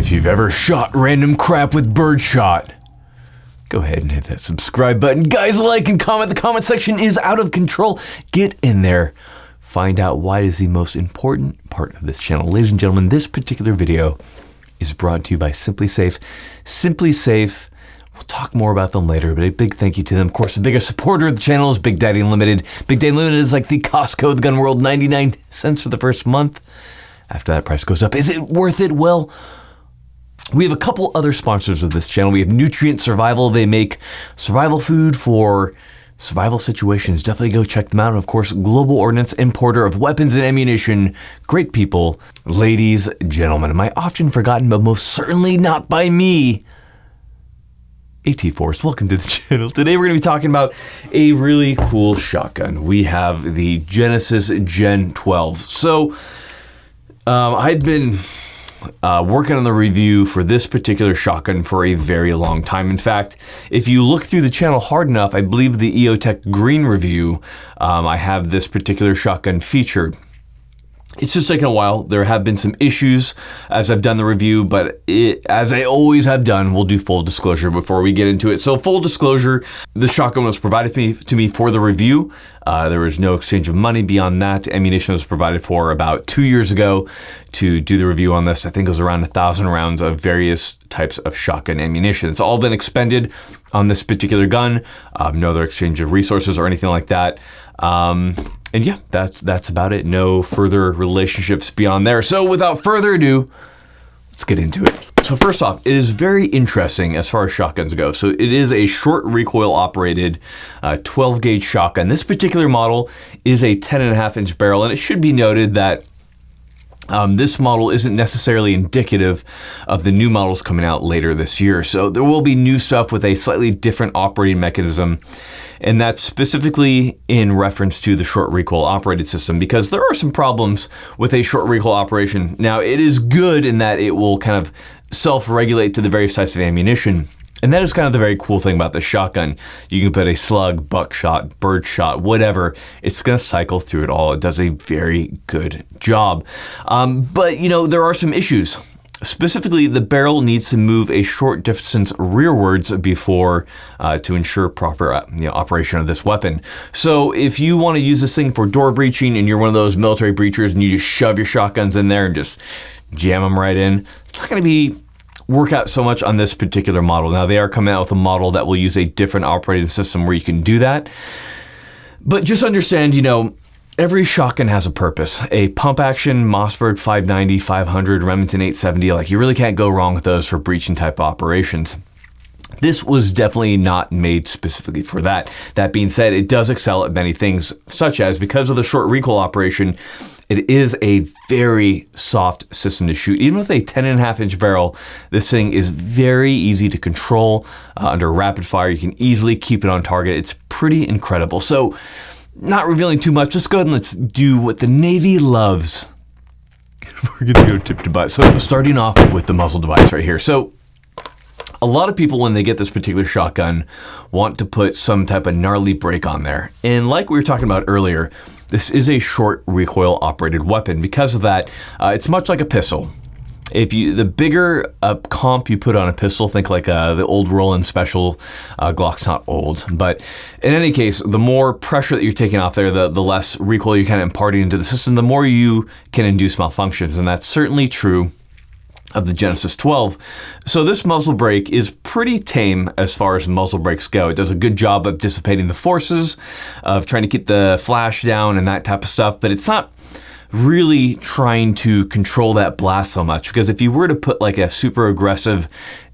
If you've ever shot random crap with birdshot, go ahead and hit that subscribe button. Guys, like and comment. The comment section is out of control. Get in there. Find out why it is the most important part of this channel. Ladies and gentlemen, this particular video is brought to you by Simply Safe. Simply Safe, we'll talk more about them later, but a big thank you to them. Of course, the biggest supporter of the channel is Big Daddy Unlimited. Big Daddy Unlimited is like the Costco of the gun world, 99 cents for the first month. After that price goes up, is it worth it? Well, we have a couple other sponsors of this channel. We have Nutrient Survival. They make survival food for survival situations. Definitely go check them out. And of course, Global Ordnance, importer of weapons and ammunition. Great people. Ladies, gentlemen, am I often forgotten, but most certainly not by me, AT-Force. Welcome to the channel. Today we're going to be talking about a really cool shotgun. We have the Genesis Gen 12. So, I've been working on the review for this particular shotgun for a very long time. In fact, if you look through the channel hard enough, I believe the EOTech Green review, I have this particular shotgun featured. It's just taken a while. There have been some issues as I've done the review, but as I always have done, we'll do full disclosure before we get into it. So full disclosure, the shotgun was provided to me for the review. There was no exchange of money beyond that. Ammunition was provided for about 2 years ago to do the review on this. I think it was around 1,000 rounds of various types of shotgun ammunition. It's all been expended on this particular gun. No other exchange of resources or anything like that. And yeah, that's about it. No further relationships beyond there. So without further ado, let's get into it. So first off, it is very interesting as far as shotguns go. So it is a short recoil operated 12 gauge shotgun. This particular model is a 10.5 inch barrel, and it should be noted that this model isn't necessarily indicative of the new models coming out later this year. So there will be new stuff with a slightly different operating mechanism, and that's specifically in reference to the short recoil operated system, because there are some problems with a short recoil operation. Now, it is good in that it will kind of self-regulate to the various types of ammunition. And that is kind of the very cool thing about the shotgun. You can put a slug, buckshot, birdshot, whatever. It's going to cycle through it all. It does a very good job. But, you know, there are some issues. Specifically, the barrel needs to move a short distance rearwards before to ensure proper operation of this weapon. So if you want to use this thing for door breaching and you're one of those military breachers and you just shove your shotguns in there and just jam them right in, it's not going to work out so much on this particular model. Now, they are coming out with a model that will use a different operating system where you can do that. But just understand, you know, every shotgun has a purpose. A pump action, Mossberg 590, 500, Remington 870, like you really can't go wrong with those for breaching type operations. This was definitely not made specifically for that. That being said, it does excel at many things, such as because of the short recoil operation, it is a very soft system to shoot. Even with a 10.5 inch barrel, this thing is very easy to control under rapid fire. You can easily keep it on target. It's pretty incredible. So, not revealing too much, let's go ahead and let's do what the Navy loves. We're gonna go tip to butt. So starting off with the muzzle device right here. So a lot of people, when they get this particular shotgun, want to put some type of gnarly break on there. And like we were talking about earlier, this is a short recoil operated weapon. Because of that, it's much like a pistol. The bigger comp you put on a pistol, think like the old Roland Special. Glock's not old, but in any case, the more pressure that you're taking off there, the less recoil you're kind of imparting into the system, the more you can induce malfunctions, and that's certainly true of the Genesis 12. So this muzzle brake is pretty tame as far as muzzle brakes go. It does a good job of dissipating the forces, of trying to keep the flash down and that type of stuff, but it's not really trying to control that blast so much, because if you were to put like a super aggressive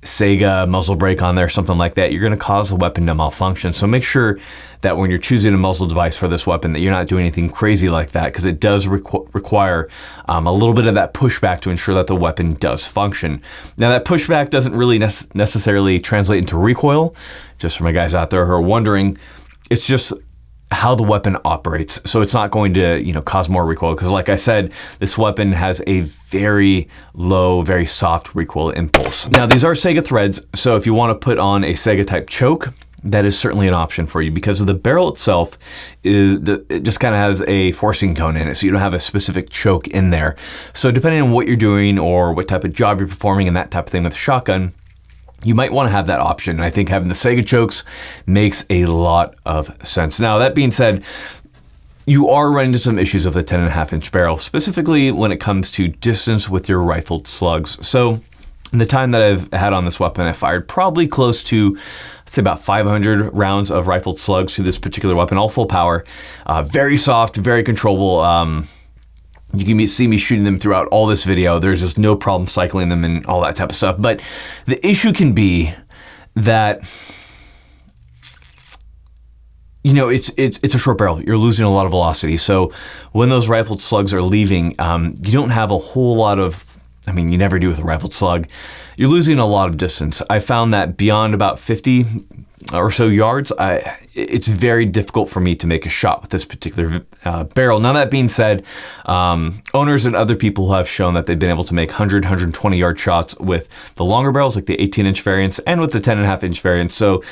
Sega muzzle brake on there, something like that, you're going to cause the weapon to malfunction. So make sure that when you're choosing a muzzle device for this weapon that you're not doing anything crazy like that, because it does require a little bit of that pushback to ensure that the weapon does function. Now, that pushback doesn't really necessarily translate into recoil. Just for my guys out there who are wondering, it's just how the weapon operates. So it's not going to, cause more recoil, because like I said, this weapon has a very low, very soft recoil impulse. Now, these are Sega threads, so if you want to put on a Sega type choke, that is certainly an option for you because the barrel itself it just kind of has a forcing cone in it, so you don't have a specific choke in there. So depending on what you're doing or what type of job you're performing and that type of thing with a shotgun, you might want to have that option. And I think having the Sega chokes makes a lot of sense. Now, that being said, you are running into some issues with a 10.5-inch barrel, specifically when it comes to distance with your rifled slugs. So in the time that I've had on this weapon, I fired probably close to, let's say, about 500 rounds of rifled slugs through this particular weapon, all full power. Very soft, very controllable. You can see me shooting them throughout all this video. There's just no problem cycling them and all that type of stuff. But the issue can be that, you know, it's a short barrel. You're losing a lot of velocity. So when those rifled slugs are leaving, you don't have a whole lot of, I mean, you never do with a rifled slug. You're losing a lot of distance. I found that beyond about 50 or so yards, it's very difficult for me to make a shot with this particular barrel. Now, that being said, owners and other people have shown that they've been able to make 100, 120 yard shots with the longer barrels, like the 18-inch variants, and with the 10.5-inch variants. So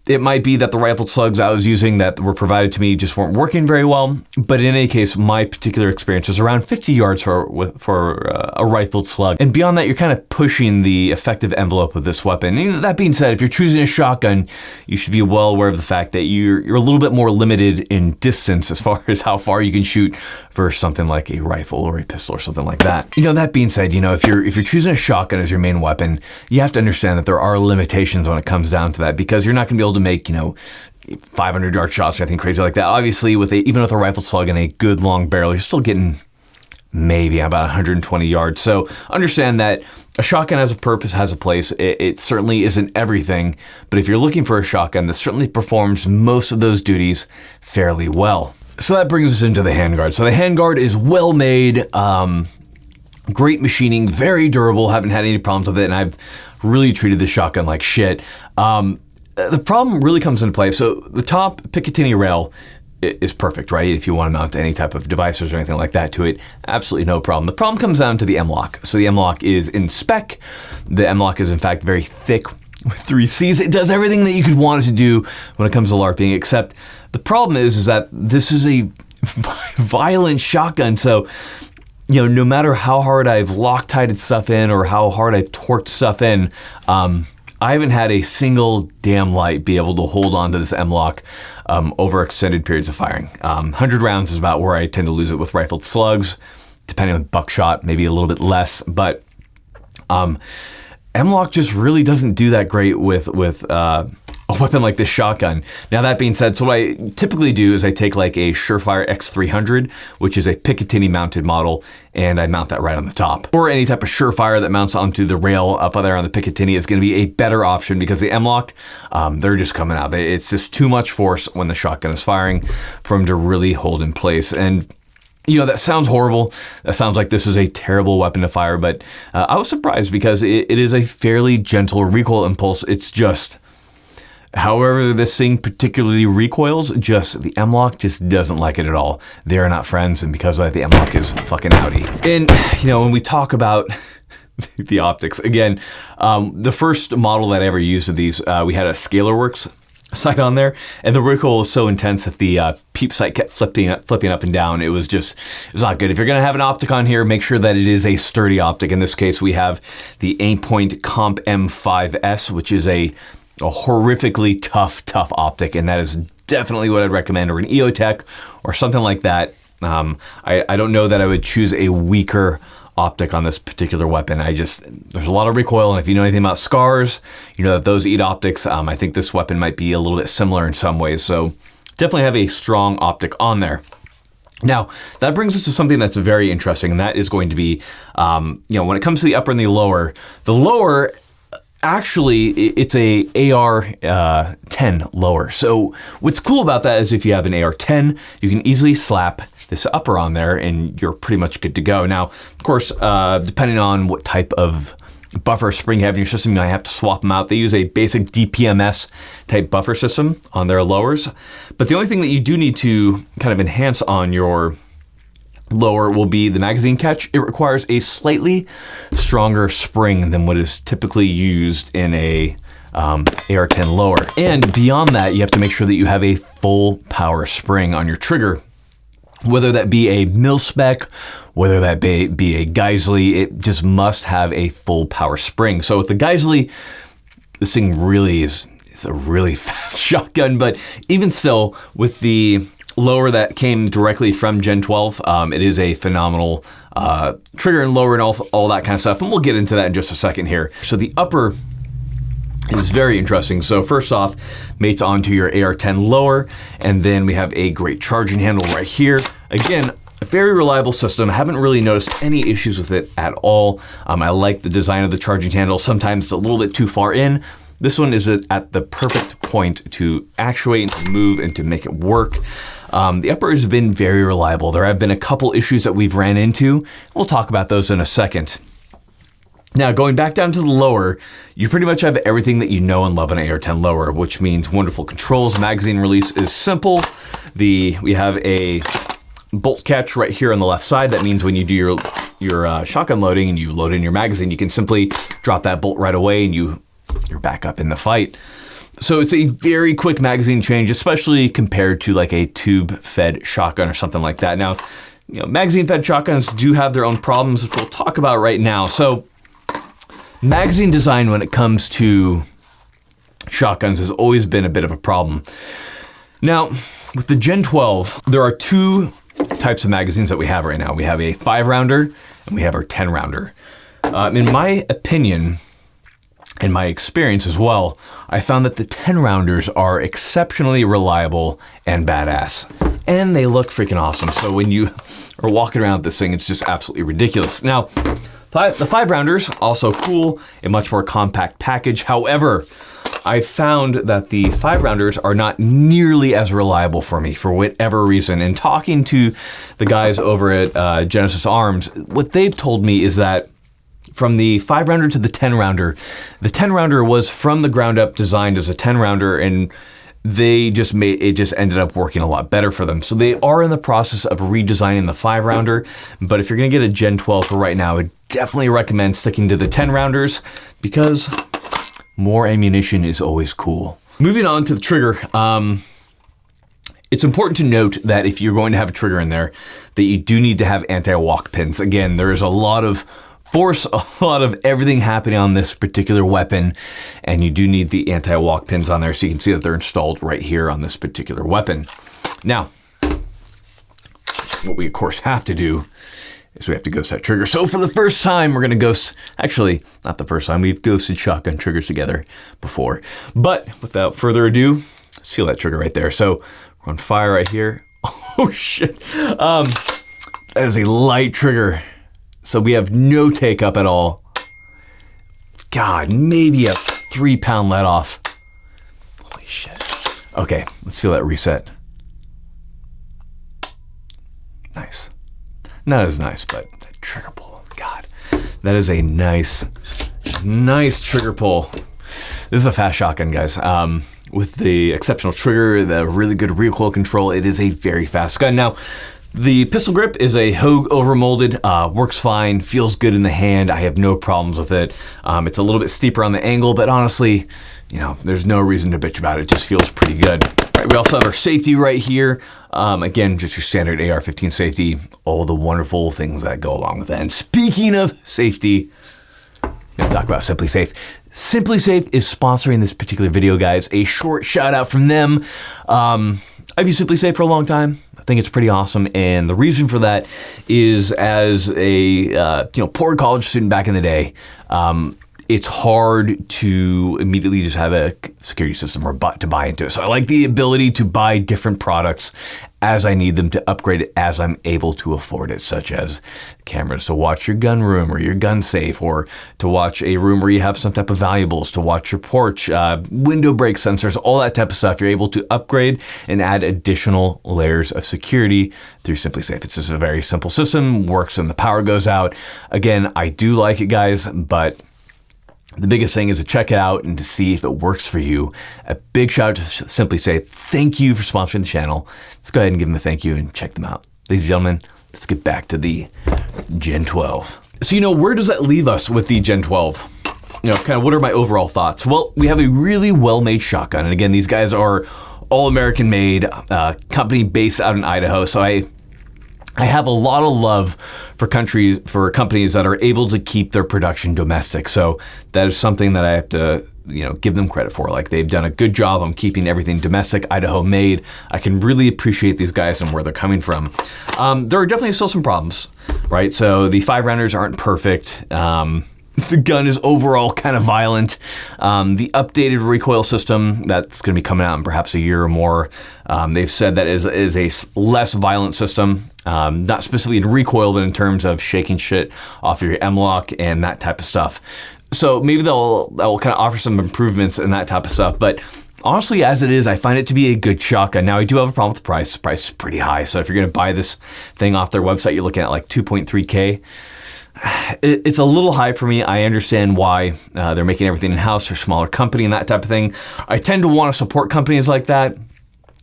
it might be that the rifled slugs I was using that were provided to me just weren't working very well. But in any case, my particular experience is around 50 yards for a rifled slug. And beyond that, you're kind of pushing the effective envelope of this weapon. And that being said, if you're choosing a shotgun, you should be well aware of the fact that you're a little bit more limited in distance as far as how far you can shoot versus something like a rifle or a pistol or something like that. You know, that being said, you know, if you're choosing a shotgun as your main weapon, you have to understand that there are limitations when it comes down to that, because you're not going to be able to make, you know, 500 yard shots or anything crazy like that. Obviously, even with a rifle slug and a good long barrel, you're still getting maybe about 120 yards. So understand that a shotgun has a purpose, has a place. It certainly isn't everything, but if you're looking for a shotgun that certainly performs most of those duties fairly well. So that brings us into the handguard. So the handguard is well made, great machining, very durable. Haven't had any problems with it, and I've really treated the shotgun like shit. The problem really comes into play. So the top Picatinny rail is perfect, right? If you want to mount any type of devices or anything like that to it, absolutely no problem. The problem comes down to the M-lock. So the M-lock is in spec. The M-lock is in fact very thick with 3 C's. It does everything that you could want it to do when it comes to LARPing, except the problem is that this is a violent shotgun. So, you know, no matter how hard I've Loctited stuff in or how hard I've torqued stuff in, I haven't had a single damn light be able to hold on to this M-lock over extended periods of firing. 100 rounds is about where I tend to lose it with rifled slugs, depending on buckshot, maybe a little bit less. But M-lock just really doesn't do that great with a weapon like this shotgun. Now, that being said, so what I typically do is I take like a Surefire X300, which is a Picatinny mounted model, and I mount that right on the top. Or any type of Surefire that mounts onto the rail up there on the Picatinny is going to be a better option, because the M-lock, they're just coming out. It's just too much force when the shotgun is firing for them to really hold in place. And you know, that sounds horrible. That sounds like this is a terrible weapon to fire, but I was surprised because it is a fairly gentle recoil impulse. It's just, however this thing particularly recoils, just the M-lock just doesn't like it at all. They are not friends, and because of that, the M-lock is fucking outy. And, you know, when we talk about the optics, again, the first model that I ever used of these, we had a ScalarWorks sight on there, and the recoil was so intense that the peep sight kept flipping up and down. It was not good. If you're gonna have an optic on here, make sure that it is a sturdy optic. In this case, we have the Aimpoint Comp M5S, which is a horrifically tough optic, and that is definitely what I'd recommend, or an EOTech or something like that. I don't know that I would choose a weaker optic on this particular weapon. There's a lot of recoil, and if you know anything about scars, you know that those eat optics. I think this weapon might be a little bit similar in some ways, so definitely have a strong optic on there. Now, that brings us to something that's very interesting, and that is going to be, you know, when it comes to the upper and the lower, actually, it's a AR-10 lower. So what's cool about that is if you have an AR-10, you can easily slap this upper on there and you're pretty much good to go. Now, of course, depending on what type of buffer spring you have in your system, you might have to swap them out. They use a basic DPMS type buffer system on their lowers. But the only thing that you do need to kind of enhance on your lower will be the magazine catch. It requires a slightly stronger spring than what is typically used in a AR-10 lower. And beyond that, you have to make sure that you have a full power spring on your trigger. Whether that be a mil-spec, whether that be a Geisley, it just must have a full power spring. So with the Geisley, this thing really is a really fast shotgun, but even still, with the lower that came directly from Gen 12, it is a phenomenal trigger and lower and all that kind of stuff, and we'll get into that in just a second here. So the upper is very interesting. So first off, mates onto your AR-10 lower, and then we have a great charging handle right here. Again, a very reliable system. I haven't really noticed any issues with it at all. I like the design of the charging handle. Sometimes it's a little bit too far in. This one is at the perfect point to actuate and to move and to make it work. The upper has been very reliable. There have been a couple issues that we've ran into. We'll talk about those in a second. Now, going back down to the lower, you pretty much have everything that you know and love an AR-10 lower, which means wonderful controls. Magazine release is simple. We have a bolt catch right here on the left side. That means when you do your shotgun loading and you load in your magazine, you can simply drop that bolt right away and you're back up in the fight. So it's a very quick magazine change, especially compared to like a tube-fed shotgun or something like that. Now, magazine-fed shotguns do have their own problems, which we'll talk about right now. So magazine design when it comes to shotguns has always been a bit of a problem. Now, with the Gen 12, there are two types of magazines that we have right now. We have a 5-rounder and we have our 10-rounder. In my opinion, in my experience as well, I found that the 10-rounders are exceptionally reliable and badass. And they look freaking awesome. So when you are walking around with this thing, it's just absolutely ridiculous. Now, the 5-rounders, also cool, a much more compact package. However, I found that the 5-rounders are not nearly as reliable for me for whatever reason. And talking to the guys over at Genesis Arms, what they've told me is that from the 5-rounder to the 10-rounder, the 10-rounder was from the ground up designed as a 10-rounder, and it just ended up working a lot better for them. So they are in the process of redesigning the 5-rounder, but if you're gonna get a Gen 12 for right now, I would definitely recommend sticking to the 10-rounders because more ammunition is always cool. Moving on to the trigger, it's important to note that if you're going to have a trigger in there, that you do need to have anti-walk pins. Again, there is a lot of force, a lot of everything happening on this particular weapon, and you do need the anti-walk pins on there so you can see that they're installed right here on this particular weapon. Now, what we of course have to do is we have to ghost that trigger. So for the first time, we're gonna ghost, actually, not the first time, we've ghosted shotgun triggers together before. But without further ado, let's feel that trigger right there. So we're on fire right here. Oh shit. That is a light trigger. So we have no take up at all. God, maybe a 3-pound let off. Holy shit. Okay, let's feel that reset. Nice. Not as nice, but that trigger pull, God. That is a nice trigger pull. This is a fast shotgun, guys. With the exceptional trigger, the really good recoil control, it is a very fast gun. Now, the pistol grip is a Hogue overmolded, works fine, feels good in the hand. I have no problems with it. It's a little bit steeper on the angle, but honestly, there's no reason to bitch about it. It just feels pretty good. All right, we also have our safety right here. Again, just your standard AR-15 safety, all the wonderful things that go along with that. And speaking of safety, let's talk about Simply Safe. Simply Safe is sponsoring this particular video, guys. A short shout out from them. I've used Simply Safe for a long time. I think it's pretty awesome, and the reason for that is as a poor college student back in the day, it's hard to immediately just have a security system or to buy into it. So I like the ability to buy different products as I need them, to upgrade it as I'm able to afford it, such as cameras to watch your gun room or your gun safe, or to watch a room where you have some type of valuables, to watch your porch, window break sensors, all that type of stuff. You're able to upgrade and add additional layers of security through Simply Safe. It's just a very simple system, works when the power goes out. Again, I do like it, guys, but the biggest thing is to check it out and to see if it works for you. A big shout out to Simply Safe. Thank you for sponsoring the channel. Let's go ahead and give them a thank you and check them out. Ladies and gentlemen, let's get back to the Gen 12. So, where does that leave us with the Gen 12? kind of what are my overall thoughts? Well, we have a really well-made shotgun. And again, these guys are all American made, company based out in Idaho. So I have a lot of love for companies that are able to keep their production domestic. So that is something that I have to, give them credit for. Like, they've done a good job on keeping everything domestic, Idaho made. I can really appreciate these guys and where they're coming from. There are definitely still some problems, right? So the 5-rounders aren't perfect. The gun is overall kind of violent. The updated recoil system that's going to be coming out in perhaps a year or more, they've said that is a less violent system, not specifically in recoil, but in terms of shaking shit off of your M-lock and that type of stuff. So maybe that will kind of offer some improvements in that type of stuff. But honestly, as it is, I find it to be a good shotgun. Now, I do have a problem with the price. The price is pretty high. So if you're going to buy this thing off their website, you're looking at like $2.3K. It's a little high for me. I understand why they're making everything in-house. They're a smaller company and that type of thing. I tend to want to support companies like that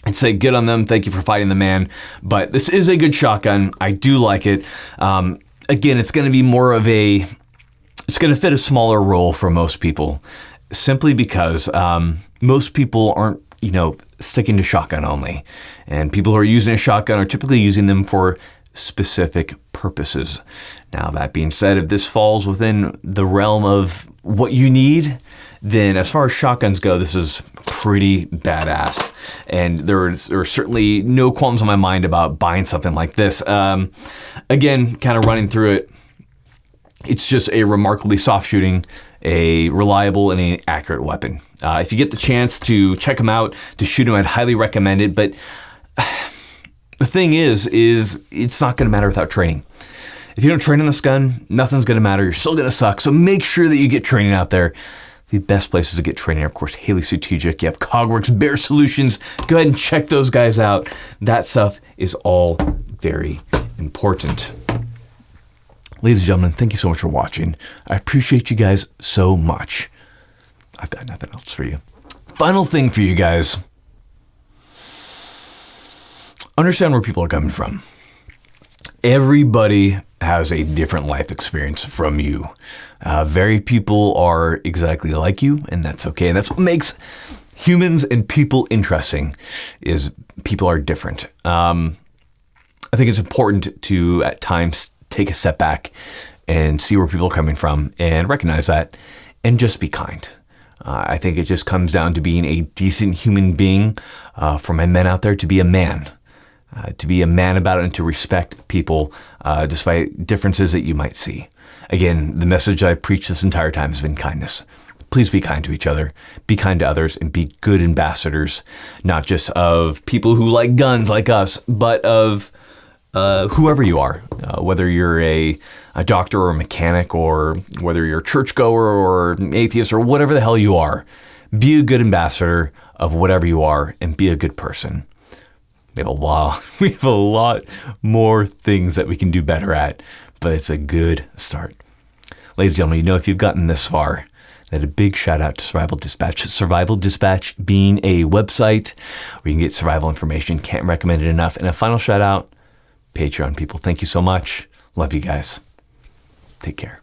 and say good on them. Thank you for fighting the man. But this is a good shotgun. I do like it. Again, it's going to be more of it's going to fit a smaller role for most people, simply because most people aren't, sticking to shotgun only. And people who are using a shotgun are typically using them for specific purposes. Now, that being said, if this falls within the realm of what you need, then as far as shotguns go, this is pretty badass. And there are certainly no qualms in my mind about buying something like this. Again, kind of running through it, it's just a remarkably soft shooting, a reliable and an accurate weapon. If you get the chance to check them out, to shoot them, I'd highly recommend it. But the thing is it's not going to matter without training. If you don't train on this gun, nothing's going to matter. You're still going to suck. So make sure that you get training out there. The best places to get training are, of course, Haley Strategic. You have Cogworks, Bear Solutions. Go ahead and check those guys out. That stuff is all very important. Ladies and gentlemen, thank you so much for watching. I appreciate you guys so much. I've got nothing else for you. Final thing for you guys. Understand where people are coming from. Everybody has a different life experience from you. Very people are exactly like you, and that's okay. And that's what makes humans and people interesting, is people are different. I think it's important to, at times, take a step back and see where people are coming from and recognize that and just be kind. I think it just comes down to being a decent human being, for my men out there, to be a man. To be a man about it and to respect people despite differences that you might see. Again, the message I preach this entire time has been kindness. Please be kind to each other, be kind to others, and be good ambassadors, not just of people who like guns like us, but of whoever you are, whether you're a doctor or a mechanic, or whether you're a churchgoer or an atheist or whatever the hell you are. Be a good ambassador of whatever you are and be a good person. We have a lot more things that we can do better at, but it's a good start. Ladies and gentlemen, if you've gotten this far, then a big shout out to Survival Dispatch. Survival Dispatch being a website where you can get survival information. Can't recommend it enough. And a final shout out, Patreon people. Thank you so much. Love you guys. Take care.